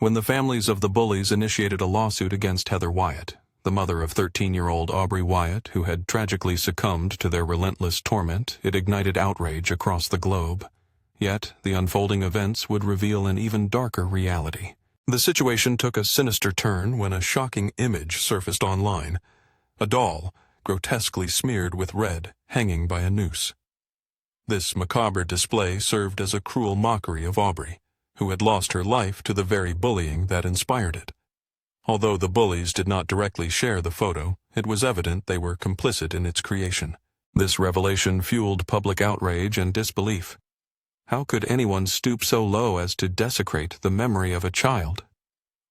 When the families of the bullies initiated a lawsuit against Heather Wyatt, the mother of 13-year-old Aubreigh Wyatt, who had tragically succumbed to their relentless torment, it ignited outrage across the globe. Yet, the unfolding events would reveal an even darker reality. The situation took a sinister turn when a shocking image surfaced online. A doll, grotesquely smeared with red, hanging by a noose. This macabre display served as a cruel mockery of Aubreigh, who had lost her life to the very bullying that inspired it. Although the bullies did not directly share the photo, it was evident they were complicit in its creation. This revelation fueled public outrage and disbelief. How could anyone stoop so low as to desecrate the memory of a child?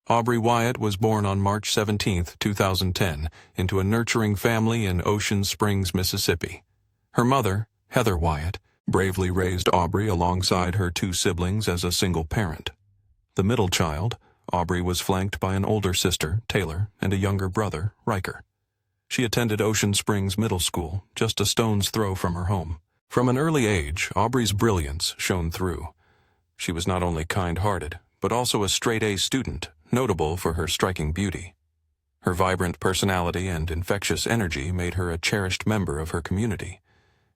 Aubreigh Wyatt was born on March 17, 2010, into a nurturing family in Ocean Springs, Mississippi. Her mother, Heather Wyatt, bravely raised Aubreigh alongside her two siblings as a single parent. The middle child, Aubreigh was flanked by an older sister, Taylor, and a younger brother, Riker. She attended Ocean Springs Middle School, just a stone's throw from her home. From an early age, Aubreigh's brilliance shone through. She was not only kind-hearted, but also a straight-A student, notable for her striking beauty. Her vibrant personality and infectious energy made her a cherished member of her community.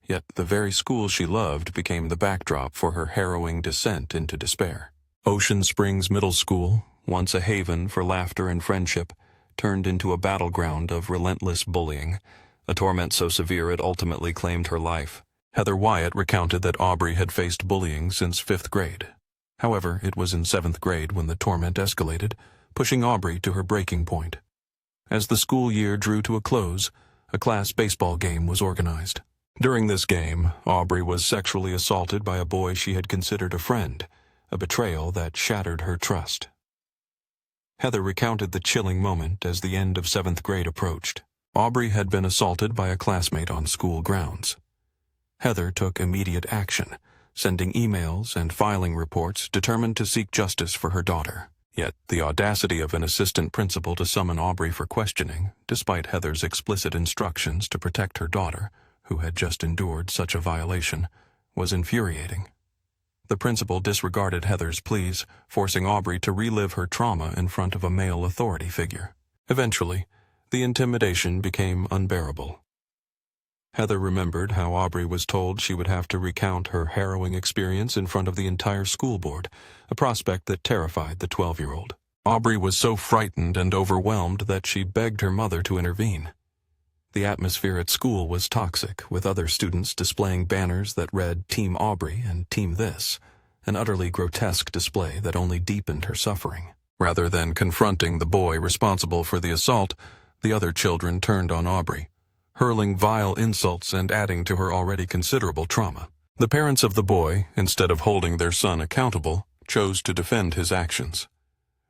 Yet the very school she loved became the backdrop for her harrowing descent into despair. Ocean Springs Middle School, once a haven for laughter and friendship, turned into a battleground of relentless bullying, a torment so severe it ultimately claimed her life. Heather Wyatt recounted that Aubreigh had faced bullying since 5th grade. However, it was in 7th grade when the torment escalated, pushing Aubreigh to her breaking point. As the school year drew to a close, a class baseball game was organized. During this game, Aubreigh was sexually assaulted by a boy she had considered a friend, a betrayal that shattered her trust. Heather recounted the chilling moment as the end of 7th grade approached. Aubreigh had been assaulted by a classmate on school grounds. Heather took immediate action, sending emails and filing reports determined to seek justice for her daughter. Yet the audacity of an assistant principal to summon Aubreigh for questioning, despite Heather's explicit instructions to protect her daughter, who had just endured such a violation, was infuriating. The principal disregarded Heather's pleas, forcing Aubreigh to relive her trauma in front of a male authority figure. Eventually, the intimidation became unbearable. Heather remembered how Aubreigh was told she would have to recount her harrowing experience in front of the entire school board, a prospect that terrified the 12-year-old. Aubreigh was so frightened and overwhelmed that she begged her mother to intervene. The atmosphere at school was toxic, with other students displaying banners that read Team Aubreigh and Team This, an utterly grotesque display that only deepened her suffering. Rather than confronting the boy responsible for the assault, the other children turned on Aubreigh, hurling vile insults and adding to her already considerable trauma. The parents of the boy, instead of holding their son accountable, chose to defend his actions.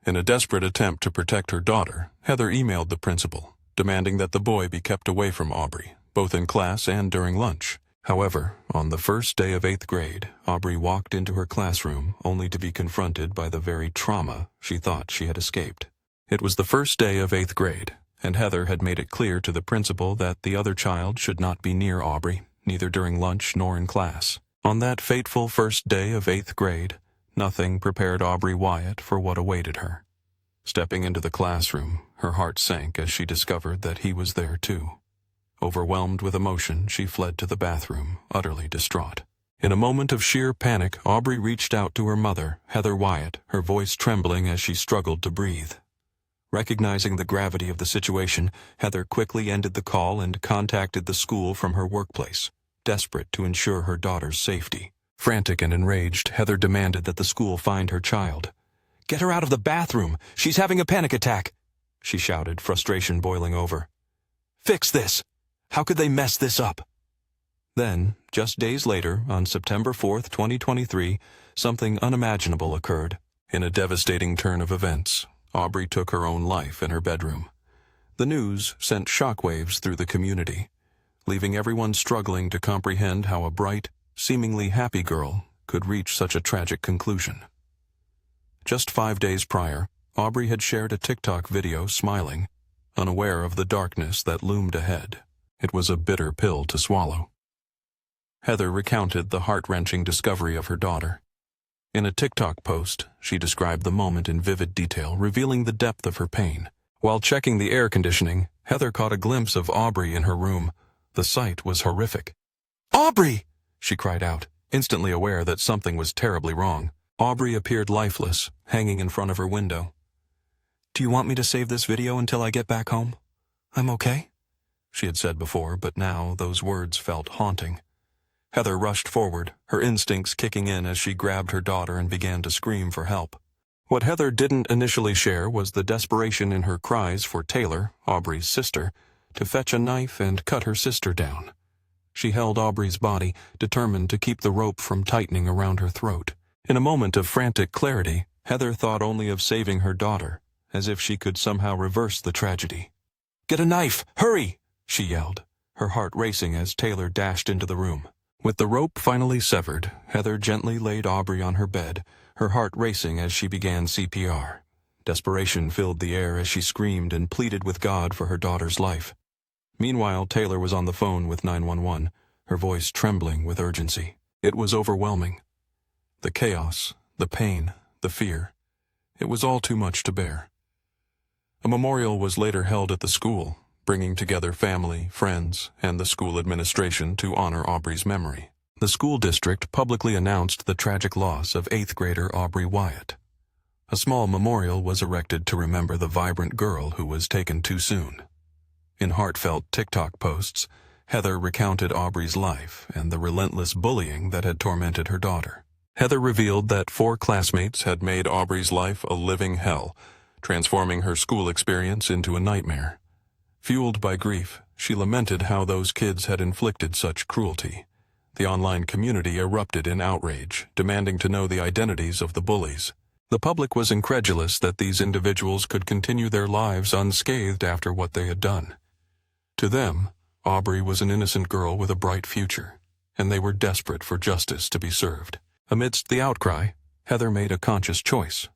In a desperate attempt to protect her daughter, Heather emailed the principal, demanding that the boy be kept away from Aubreigh, both in class and during lunch. However, on the first day of 8th grade, Aubreigh walked into her classroom only to be confronted by the very trauma she thought she had escaped. It was the first day of 8th grade, and Heather had made it clear to the principal that the other child should not be near Aubreigh, neither during lunch nor in class. On that fateful first day of 8th grade, nothing prepared Aubreigh Wyatt for what awaited her. Stepping into the classroom, her heart sank as she discovered that he was there too. Overwhelmed with emotion, she fled to the bathroom, utterly distraught. In a moment of sheer panic, Aubreigh reached out to her mother, Heather Wyatt, her voice trembling as she struggled to breathe. Recognizing the gravity of the situation, Heather quickly ended the call and contacted the school from her workplace, desperate to ensure her daughter's safety. Frantic and enraged, Heather demanded that the school find her child. "Get her out of the bathroom! She's having a panic attack!" she shouted, frustration boiling over. "Fix this! How could they mess this up?" Then, just days later, on September 4th, 2023, something unimaginable occurred. In a devastating turn of events, Aubreigh took her own life in her bedroom. The news sent shockwaves through the community, leaving everyone struggling to comprehend how a bright, seemingly happy girl could reach such a tragic conclusion. Just 5 days prior, Aubreigh had shared a TikTok video smiling, unaware of the darkness that loomed ahead. It was a bitter pill to swallow. Heather recounted the heart-wrenching discovery of her daughter. In a TikTok post, she described the moment in vivid detail, revealing the depth of her pain. While checking the air conditioning, Heather caught a glimpse of Aubreigh in her room. The sight was horrific. "Aubreigh!" she cried out, instantly aware that something was terribly wrong. Aubreigh appeared lifeless, hanging in front of her window. "Do you want me to save this video until I get back home? I'm okay," she had said before, but now those words felt haunting. Heather rushed forward, her instincts kicking in as she grabbed her daughter and began to scream for help. What Heather didn't initially share was the desperation in her cries for Taylor, Aubreigh's sister, to fetch a knife and cut her sister down. She held Aubreigh's body, determined to keep the rope from tightening around her throat. In a moment of frantic clarity, Heather thought only of saving her daughter, as if she could somehow reverse the tragedy. "Get a knife! Hurry!" she yelled, her heart racing as Taylor dashed into the room. With the rope finally severed, Heather gently laid Aubreigh on her bed, her heart racing as she began CPR. Desperation filled the air as she screamed and pleaded with God for her daughter's life. Meanwhile, Taylor was on the phone with 911, her voice trembling with urgency. It was overwhelming. The chaos, the pain, the fear. It was all too much to bear. A memorial was later held at the school, bringing together family, friends, and the school administration to honor Aubreigh's memory. The school district publicly announced the tragic loss of 8th grader Aubreigh Wyatt. A small memorial was erected to remember the vibrant girl who was taken too soon. In heartfelt TikTok posts, Heather recounted Aubreigh's life and the relentless bullying that had tormented her daughter. Heather revealed that 4 classmates had made Aubreigh's life a living hell, transforming her school experience into a nightmare. Fueled by grief, she lamented how those kids had inflicted such cruelty. The online community erupted in outrage, demanding to know the identities of the bullies. The public was incredulous that these individuals could continue their lives unscathed after what they had done. To them, Aubreigh was an innocent girl with a bright future, and they were desperate for justice to be served. Amidst the outcry, Heather made a conscious choice.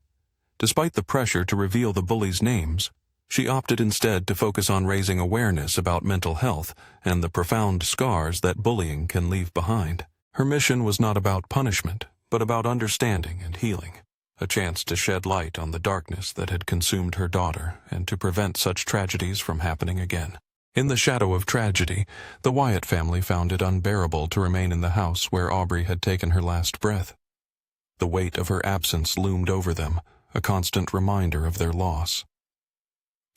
Despite the pressure to reveal the bullies' names, she opted instead to focus on raising awareness about mental health and the profound scars that bullying can leave behind. Her mission was not about punishment, but about understanding and healing, a chance to shed light on the darkness that had consumed her daughter and to prevent such tragedies from happening again. In the shadow of tragedy, the Wyatt family found it unbearable to remain in the house where Aubreigh had taken her last breath. The weight of her absence loomed over them, a constant reminder of their loss.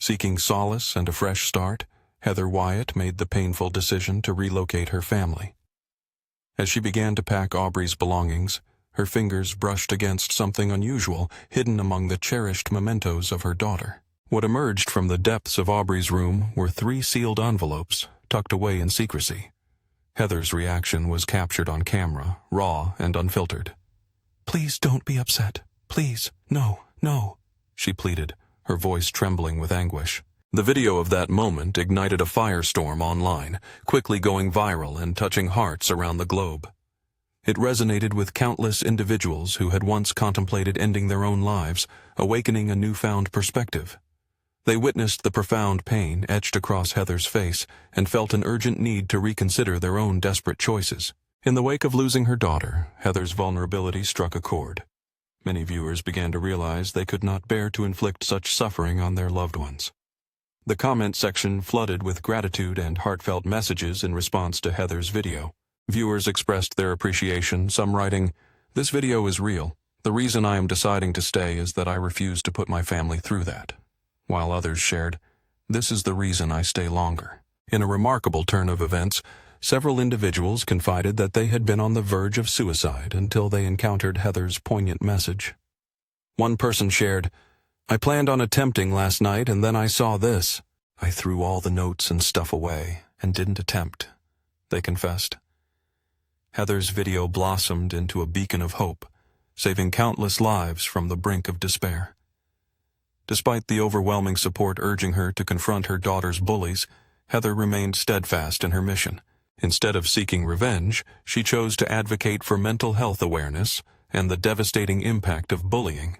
Seeking solace and a fresh start, Heather Wyatt made the painful decision to relocate her family. As she began to pack Aubreigh's belongings, her fingers brushed against something unusual hidden among the cherished mementos of her daughter. What emerged from the depths of Aubreigh's room were 3 sealed envelopes, tucked away in secrecy. Heather's reaction was captured on camera, raw and unfiltered. "Please don't be upset. Please, no, no," she pleaded, her voice trembling with anguish. The video of that moment ignited a firestorm online, quickly going viral and touching hearts around the globe. It resonated with countless individuals who had once contemplated ending their own lives, awakening a newfound perspective. They witnessed the profound pain etched across Heather's face and felt an urgent need to reconsider their own desperate choices. In the wake of losing her daughter, Heather's vulnerability struck a chord. Many viewers began to realize they could not bear to inflict such suffering on their loved ones. The comment section flooded with gratitude and heartfelt messages in response to Heather's video. Viewers expressed their appreciation, some writing, "This video is real. The reason I am deciding to stay is that I refuse to put my family through that." While others shared, "This is the reason I stay longer." In a remarkable turn of events, several individuals confided that they had been on the verge of suicide until they encountered Heather's poignant message. One person shared, "I planned on attempting last night and then I saw this. I threw all the notes and stuff away and didn't attempt," they confessed. Heather's video blossomed into a beacon of hope, saving countless lives from the brink of despair. Despite the overwhelming support urging her to confront her daughter's bullies, Heather remained steadfast in her mission. Instead of seeking revenge, she chose to advocate for mental health awareness and the devastating impact of bullying.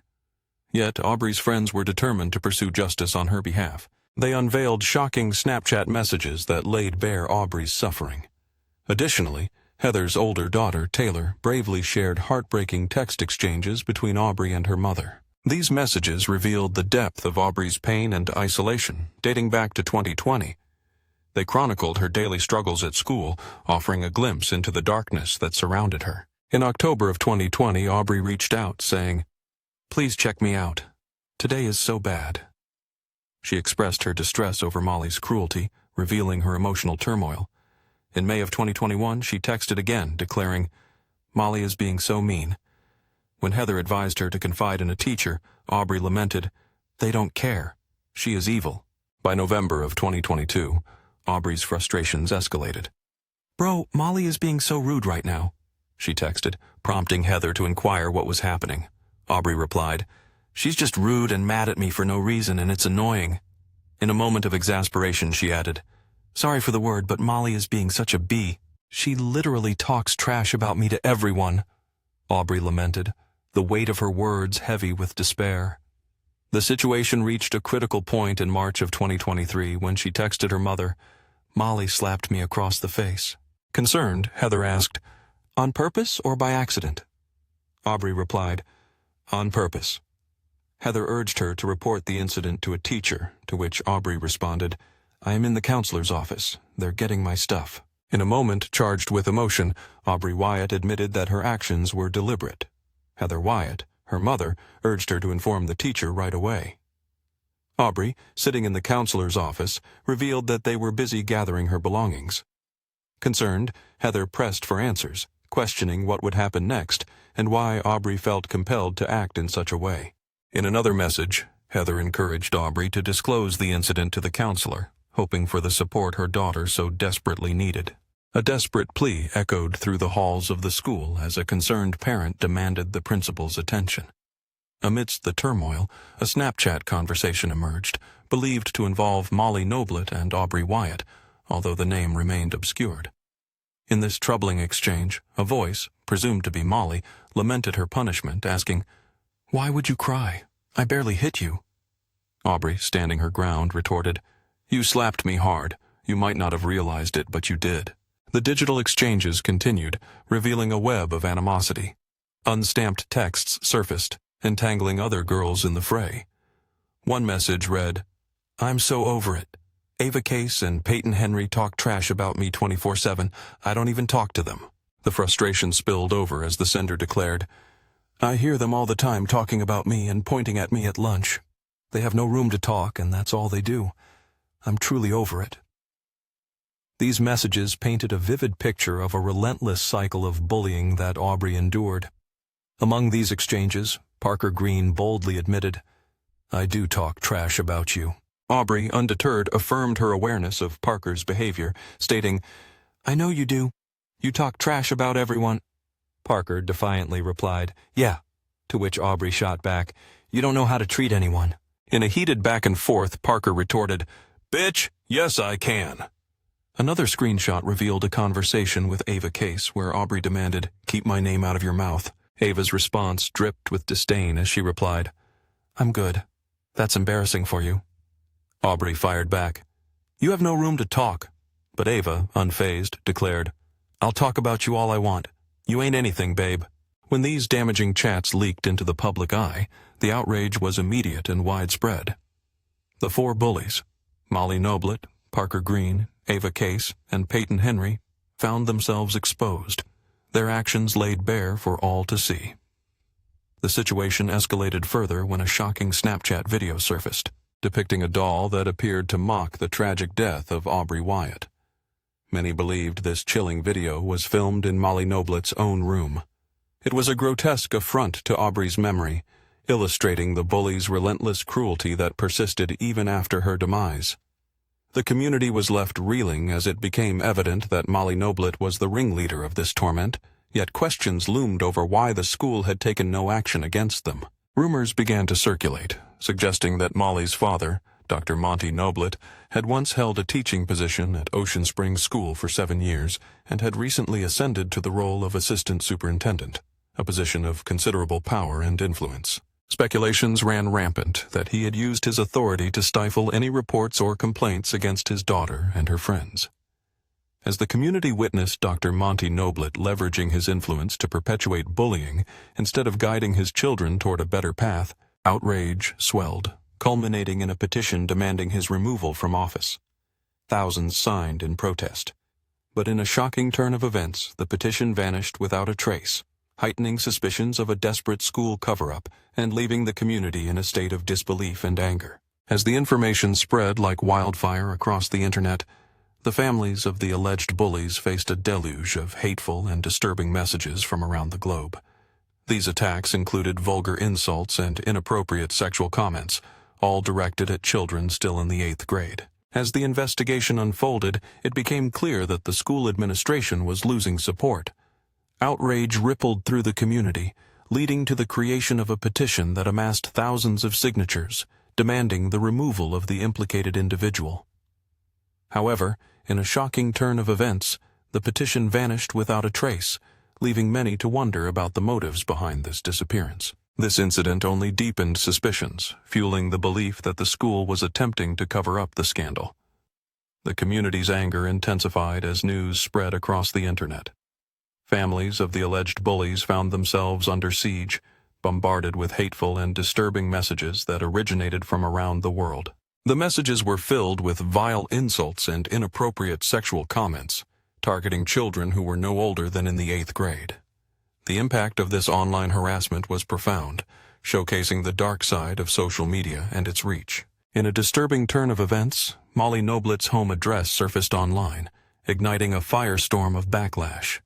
Yet Aubreigh's friends were determined to pursue justice on her behalf. They unveiled shocking Snapchat messages that laid bare Aubreigh's suffering. Additionally, Heather's older daughter, Taylor, bravely shared heartbreaking text exchanges between Aubreigh and her mother. These messages revealed the depth of Aubreigh's pain and isolation, dating back to 2020. They chronicled her daily struggles at school, offering a glimpse into the darkness that surrounded her. In October of 2020, Aubreigh reached out, saying, "Please check me out. Today is so bad." She expressed her distress over Molly's cruelty, revealing her emotional turmoil. In May of 2021, she texted again, declaring, "Molly is being so mean." When Heather advised her to confide in a teacher, Aubreigh lamented, "They don't care. She is evil." By November of 2022, Aubreigh's frustrations escalated. "Bro, Molly is being so rude right now," she texted, prompting Heather to inquire what was happening. Aubreigh replied, "She's just rude and mad at me for no reason, and it's annoying." In a moment of exasperation, she added, "Sorry for the word, but Molly is being such a bee. She literally talks trash about me to everyone." Aubreigh lamented, the weight of her words heavy with despair. The situation reached a critical point in March of 2023 when she texted her mother, "Molly slapped me across the face." Concerned, Heather asked, "On purpose or by accident?" Aubreigh replied, "On purpose." Heather urged her to report the incident to a teacher, to which Aubreigh responded, "I am in the counselor's office. They're getting my stuff." In a moment charged with emotion, Aubreigh Wyatt admitted that her actions were deliberate. Heather Wyatt, her mother, urged her to inform the teacher right away. Aubreigh, sitting in the counselor's office, revealed that they were busy gathering her belongings. Concerned, Heather pressed for answers, questioning what would happen next and why Aubreigh felt compelled to act in such a way. In another message, Heather encouraged Aubreigh to disclose the incident to the counselor, hoping for the support her daughter so desperately needed. A desperate plea echoed through the halls of the school as a concerned parent demanded the principal's attention. Amidst the turmoil, a Snapchat conversation emerged, believed to involve Molly Noblet and Aubreigh Wyatt, although the name remained obscured. In this troubling exchange, a voice, presumed to be Molly, lamented her punishment, asking, "Why would you cry? I barely hit you." Aubreigh, standing her ground, retorted, "You slapped me hard. You might not have realized it, but you did." The digital exchanges continued, revealing a web of animosity. Unstamped texts surfaced, entangling other girls in the fray. One message read, "I'm so over it. Ava Case and Peyton Henry talk trash about me 24/7. I don't even talk to them." The frustration spilled over as the sender declared, "I hear them all the time talking about me and pointing at me at lunch. They have no room to talk, and that's all they do. I'm truly over it." These messages painted a vivid picture of a relentless cycle of bullying that Aubreigh endured. Among these exchanges, Parker Green boldly admitted, "I do talk trash about you." Aubreigh, undeterred, affirmed her awareness of Parker's behavior, stating, "I know you do. You talk trash about everyone." Parker defiantly replied, "Yeah," to which Aubreigh shot back, "You don't know how to treat anyone." In a heated back and forth, Parker retorted, "Bitch, yes I can." Another screenshot revealed a conversation with Ava Case where Aubreigh demanded, "Keep my name out of your mouth." Ava's response dripped with disdain as she replied, "I'm good. That's embarrassing for you." Aubreigh fired back, "You have no room to talk." But Ava, unfazed, declared, "I'll talk about you all I want. You ain't anything, babe." When these damaging chats leaked into the public eye, the outrage was immediate and widespread. The four bullies, Molly Noblet, Parker Green, Ava Case, and Peyton Henry, found themselves exposed, their actions laid bare for all to see. The situation escalated further when a shocking Snapchat video surfaced, depicting a doll that appeared to mock the tragic death of Aubreigh Wyatt. Many believed this chilling video was filmed in Molly Noblet's own room. It was a grotesque affront to Aubreigh's memory, illustrating the bully's relentless cruelty that persisted even after her demise. The community was left reeling as it became evident that Molly Noblet was the ringleader of this torment, yet questions loomed over why the school had taken no action against them. Rumors began to circulate, suggesting that Molly's father, Dr. Monty Noblet, had once held a teaching position at Ocean Springs School for 7 years and had recently ascended to the role of assistant superintendent, a position of considerable power and influence. Speculations ran rampant that he had used his authority to stifle any reports or complaints against his daughter and her friends. As the community witnessed Dr. Monty Noblet leveraging his influence to perpetuate bullying instead of guiding his children toward a better path, outrage swelled, culminating in a petition demanding his removal from office. Thousands signed in protest. But in a shocking turn of events, the petition vanished without a trace, heightening suspicions of a desperate school cover-up and leaving the community in a state of disbelief and anger. As the information spread like wildfire across the internet, the families of the alleged bullies faced a deluge of hateful and disturbing messages from around the globe. These attacks included vulgar insults and inappropriate sexual comments, all directed at children still in the 8th grade. As the investigation unfolded, it became clear that the school administration was losing support. Outrage rippled through the community, leading to the creation of a petition that amassed thousands of signatures, demanding the removal of the implicated individual. However, in a shocking turn of events, the petition vanished without a trace, leaving many to wonder about the motives behind this disappearance. This incident only deepened suspicions, fueling the belief that the school was attempting to cover up the scandal. The community's anger intensified as news spread across the internet. Families of the alleged bullies found themselves under siege, bombarded with hateful and disturbing messages that originated from around the world. The messages were filled with vile insults and inappropriate sexual comments, targeting children who were no older than in the 8th grade. The impact of this online harassment was profound, showcasing the dark side of social media and its reach. In a disturbing turn of events, Molly Noblet's home address surfaced online, igniting a firestorm of backlash.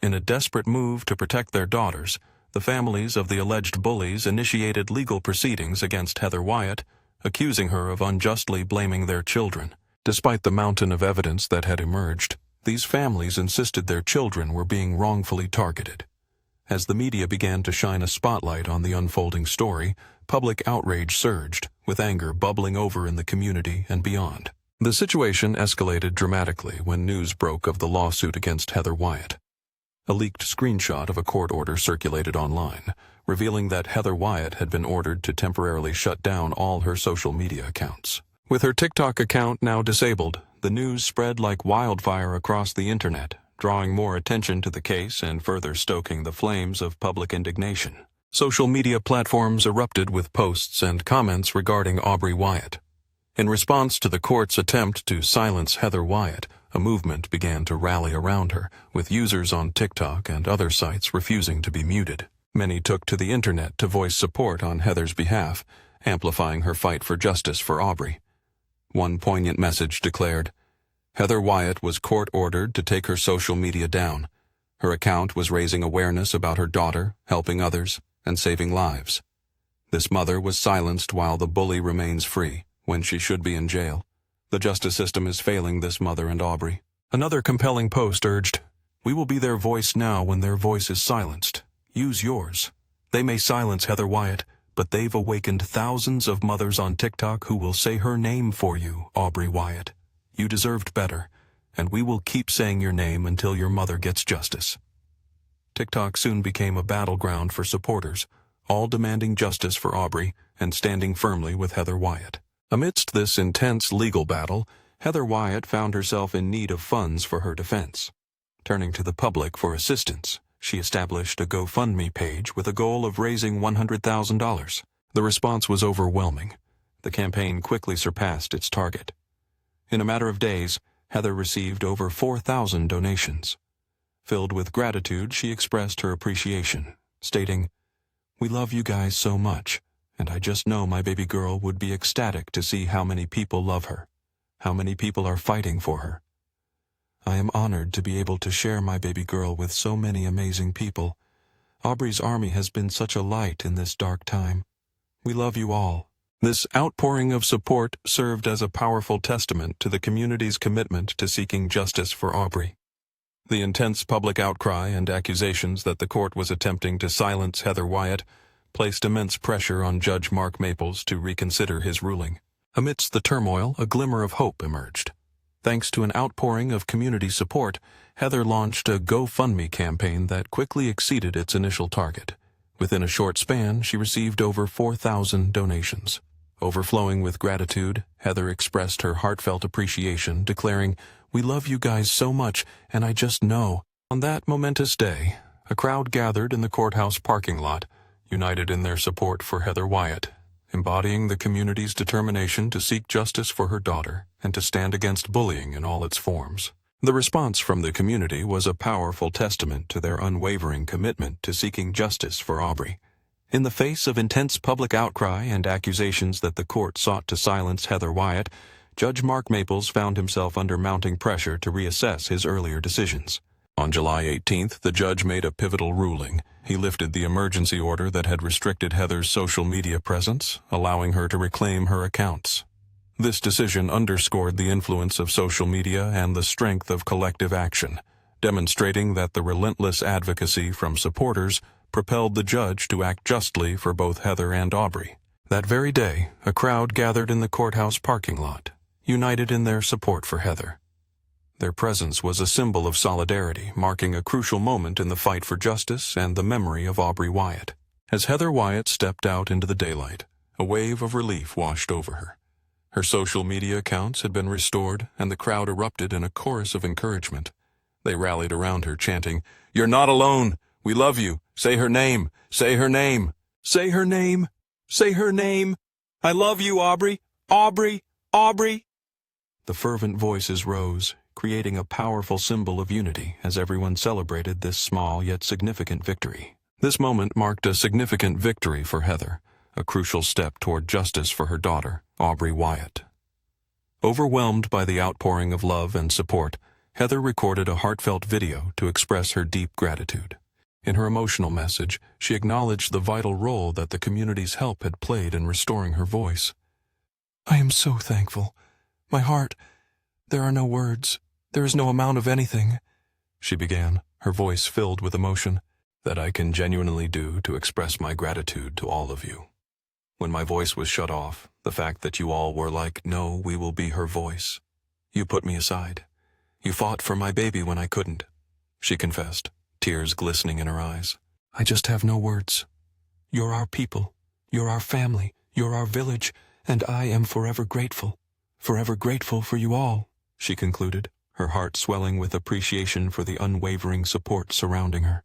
In a desperate move to protect their daughters, the families of the alleged bullies initiated legal proceedings against Heather Wyatt, accusing her of unjustly blaming their children. Despite the mountain of evidence that had emerged, these families insisted their children were being wrongfully targeted. As the media began to shine a spotlight on the unfolding story, public outrage surged, with anger bubbling over in the community and beyond. The situation escalated dramatically when news broke of the lawsuit against Heather Wyatt. A leaked screenshot of a court order circulated online, revealing that Heather Wyatt had been ordered to temporarily shut down all her social media accounts. With her TikTok account now disabled, the news spread like wildfire across the internet, drawing more attention to the case and further stoking the flames of public indignation. Social media platforms erupted with posts and comments regarding Aubreigh Wyatt. In response to the court's attempt to silence Heather Wyatt, a movement began to rally around her, with users on TikTok and other sites refusing to be muted. Many took to the internet to voice support on Heather's behalf, amplifying her fight for justice for Aubreigh. One poignant message declared, Heather Wyatt was court-ordered to take her social media down. Her account was raising awareness about her daughter, helping others, and saving lives. This mother was silenced while the bully remains free, when she should be in jail. The justice system is failing this mother and Aubreigh. Another compelling post urged, we will be their voice now when their voice is silenced. Use yours. They may silence Heather Wyatt, but they've awakened thousands of mothers on TikTok who will say her name for you, Aubreigh Wyatt. You deserved better, and we will keep saying your name until your mother gets justice. TikTok soon became a battleground for supporters, all demanding justice for Aubreigh and standing firmly with Heather Wyatt. Amidst this intense legal battle, Heather Wyatt found herself in need of funds for her defense. Turning to the public for assistance, she established a GoFundMe page with a goal of raising $100,000. The response was overwhelming. The campaign quickly surpassed its target. In a matter of days, Heather received over 4,000 donations. Filled with gratitude, she expressed her appreciation, stating, "We love you guys so much, and I just know my baby girl would be ecstatic to see how many people love her, how many people are fighting for her. I am honored to be able to share my baby girl with so many amazing people. Aubreigh's army has been such a light in this dark time. We love you all." This outpouring of support served as a powerful testament to the community's commitment to seeking justice for Aubreigh. The intense public outcry and accusations that the court was attempting to silence Heather Wyatt placed immense pressure on Judge Mark Maples to reconsider his ruling. Amidst the turmoil, a glimmer of hope emerged. Thanks to an outpouring of community support, Heather launched a GoFundMe campaign that quickly exceeded its initial target. Within a short span, she received over 4,000 donations. Overflowing with gratitude, Heather expressed her heartfelt appreciation, declaring, "We love you guys so much, and I just know." On that momentous day, a crowd gathered in the courthouse parking lot, united in their support for Heather Wyatt, embodying the community's determination to seek justice for her daughter and to stand against bullying in all its forms. The response from the community was a powerful testament to their unwavering commitment to seeking justice for Aubreigh. In the face of intense public outcry and accusations that the court sought to silence Heather Wyatt, Judge Mark Maples found himself under mounting pressure to reassess his earlier decisions. On July 18th, the judge made a pivotal ruling. He lifted the emergency order that had restricted Heather's social media presence, allowing her to reclaim her accounts. This decision underscored the influence of social media and the strength of collective action, demonstrating that the relentless advocacy from supporters propelled the judge to act justly for both Heather and Aubreigh. That very day, a crowd gathered in the courthouse parking lot, united in their support for Heather. Their presence was a symbol of solidarity, marking a crucial moment in the fight for justice and the memory of Aubreigh Wyatt. As Heather Wyatt stepped out into the daylight, a wave of relief washed over her. Her social media accounts had been restored, and the crowd erupted in a chorus of encouragement. They rallied around her, chanting, "You're not alone! We love you! Say her name! Say her name! Say her name! Say her name! I love you, Aubreigh! Aubreigh! Aubreigh!" The fervent voices rose, creating a powerful symbol of unity as everyone celebrated this small yet significant victory. This moment marked a significant victory for Heather, a crucial step toward justice for her daughter, Aubreigh Wyatt. Overwhelmed by the outpouring of love and support, Heather recorded a heartfelt video to express her deep gratitude. In her emotional message, she acknowledged the vital role that the community's help had played in restoring her voice. "I am so thankful. My heart, there are no words. There is no amount of anything," she began, her voice filled with emotion, "that I can genuinely do to express my gratitude to all of you. When my voice was shut off, the fact that you all were like, 'No, we will be her voice.' You put me aside. You fought for my baby when I couldn't," she confessed, tears glistening in her eyes. "I just have no words. You're our people. You're our family. You're our village, and I am forever grateful for you all," she concluded, her heart swelling with appreciation for the unwavering support surrounding her.